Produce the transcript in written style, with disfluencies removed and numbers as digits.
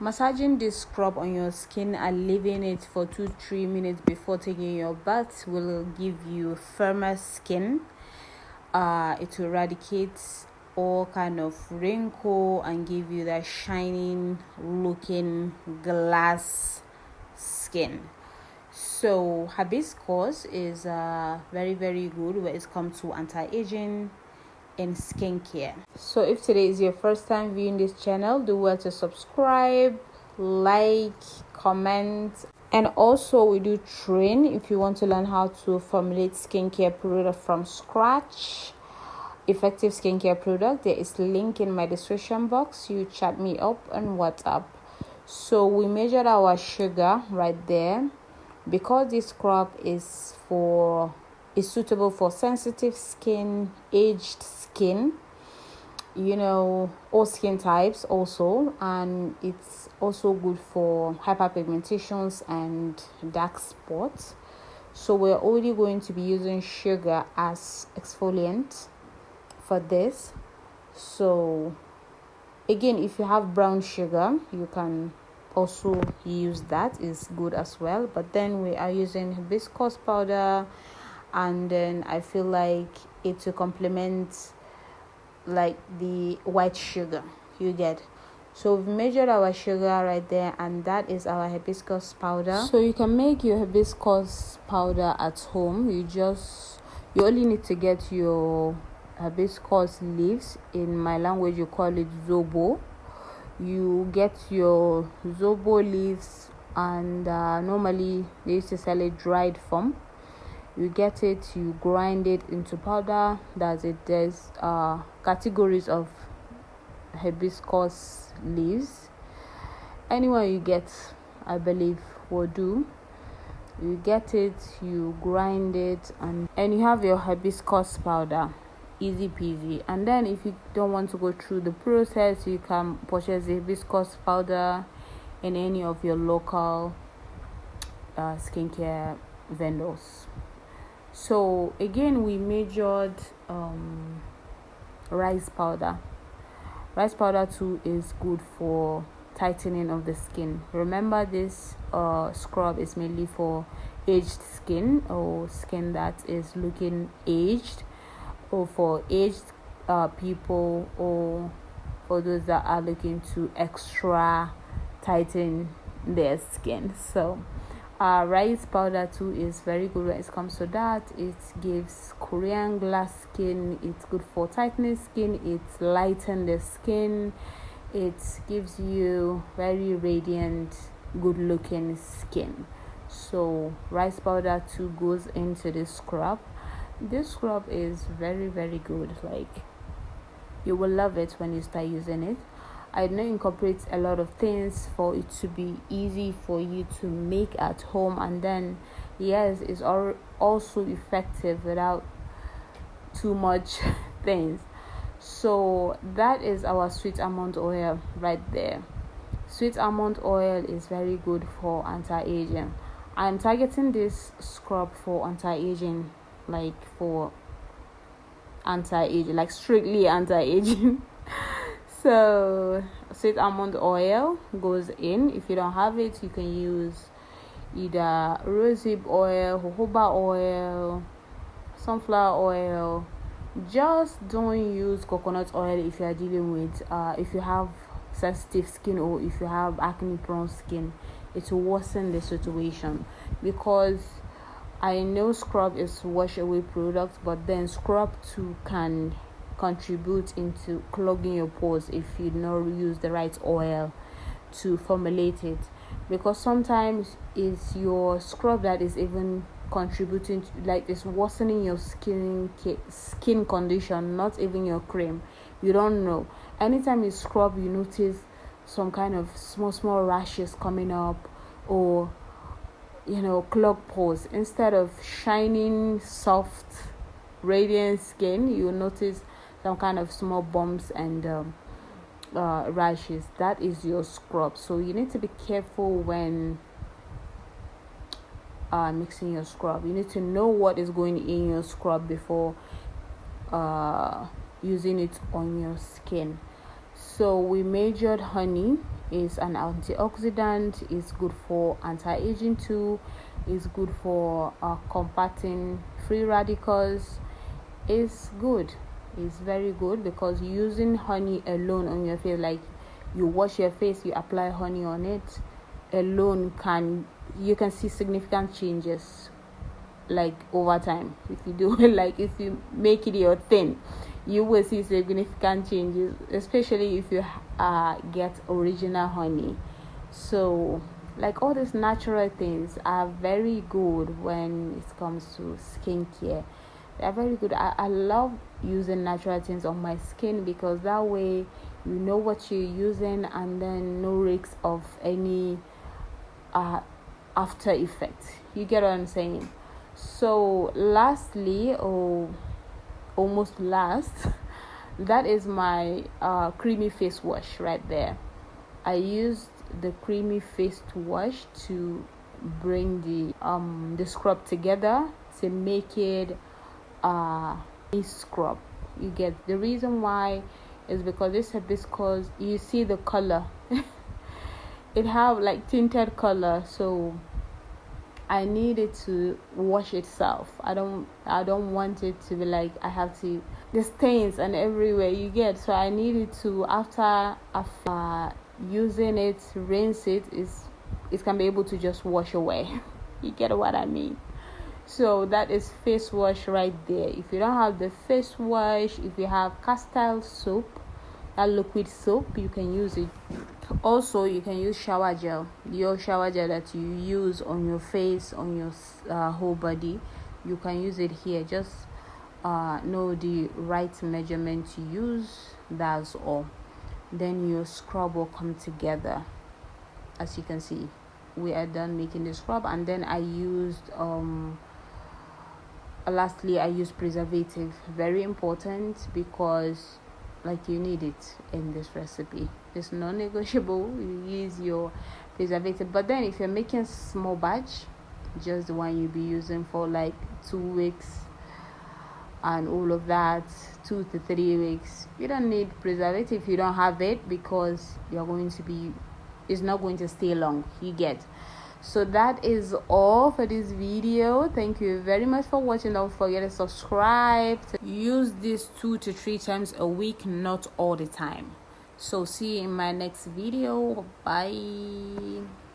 Massaging this scrub on your skin and leaving it for 2-3 minutes before taking your bath will give you firmer skin. It will eradicate all kind of wrinkle and give you that shining looking glass skin. So hibiscus is very, very good when it comes to anti-aging and skincare. So if today is your first time viewing this channel, do well to subscribe, like, comment, and also we do train if you want to learn how to formulate skincare product from scratch. Effective skincare product, there is a link in my description box. You chat me up on WhatsApp. So we measured our sugar right there because this scrub is suitable for sensitive skin, aged skin, all skin types also, and it's also good for hyperpigmentations and dark spots. So we're only going to be using sugar as exfoliant for this. So again, if you have brown sugar, you can also use that, is good as well. But then we are using hibiscus powder, and then I feel like it will complement like the white sugar you get. So we've measured our sugar right there, and that is our hibiscus powder. So you can make your hibiscus powder at home. You only need to get your hibiscus leaves. In my language you call it zobo. You get your zobo leaves, and normally they used to sell it dried form. You get it, you grind it into powder. That's it. There's categories of hibiscus leaves. Anyone you get, I believe, will do. You get it, you grind it, and you have your hibiscus powder. Easy peasy. And then if you don't want to go through the process, you can purchase the hibiscus powder in any of your local skincare vendors. So again, we measured rice powder. Rice powder too is good for tightening of the skin. Remember, this scrub is mainly for aged skin, or skin that is looking aged, or for aged people, or for those that are looking to extra tighten their skin. So rice powder too is very good when it comes to that. It gives Korean glass skin. It's good for tightening skin. It lightens the skin. It gives you very radiant, good looking skin. So rice powder too goes into this scrub. This scrub is very, very good. Like, you will love it when you start using it. I know it incorporates a lot of things for it to be easy for you to make at home, and then yes, it's also effective without too much things. So that is our sweet almond oil right there. Sweet almond oil is very good for anti-aging. I'm targeting this scrub for anti-aging, like strictly anti-aging. So sweet almond oil goes in. If you don't have it, you can use either rosehip oil, jojoba oil, sunflower oil. Just don't use coconut oil if you are dealing with if you have sensitive skin, or if you have acne prone skin. It will worsen the situation, because I know scrub is wash away product, but then scrub too can contribute into clogging your pores if you not use the right oil to formulate it, because sometimes it's your scrub that is even contributing to, like, it's worsening your skin condition, not even your cream. You don't know. Anytime you scrub, you notice some kind of small rashes coming up, or clogged pores. Instead of shining, soft, radiant skin, you notice some kind of small bumps and rashes. That is your scrub. So you need to be careful when mixing your scrub. You need to know what is going in your scrub before using it on your skin. So we measured honey It's an antioxidant. It's good for anti-aging too. It's good for combating free radicals. It's good. It's very good, because using honey alone on your face, like you wash your face, you apply honey on it alone, you can see significant changes, like over time. If you do like if you make it your thing, you will see significant changes, especially if you get original honey. So like all these natural things are very good when it comes to skincare. They're very good. I love using natural things on my skin, because that way you know what you're using, and then no risks of any after effects. You get what I'm saying? So lastly, or almost last, that is my creamy face wash right there. I used the creamy face wash to bring the scrub together to make it a scrub. You get the reason why is because this hibiscus, you see the color. It have like tinted color, so I need it to wash itself. I don't want it to be like I have to, the stains and everywhere you get. So I need it to, after using it, rinse it, it can be able to just wash away. You get what I mean? So that is face wash right there. If you don't have the face wash, if you have castile soap, that liquid soap, you can use it. Also, you can use shower gel, your shower gel that you use on your face, on your whole body. You can use it here. Just know the right measurement to use. That's all. Then your scrub will come together. As you can see, we are done making the scrub, and then I used lastly I used preservative. Very important, because like you need it in this recipe. It's non-negotiable. You use your preservative. But then if you're making small batch, just the one you'll be using for like 2 weeks and all of that, 2 to 3 weeks, you don't need preservative if you don't have it, because it's not going to stay long. You get. So that is all for this video. Thank you very much for watching. Don't forget to subscribe. Use this 2 to 3 times a week, not all the time. So see you in my next video. Bye.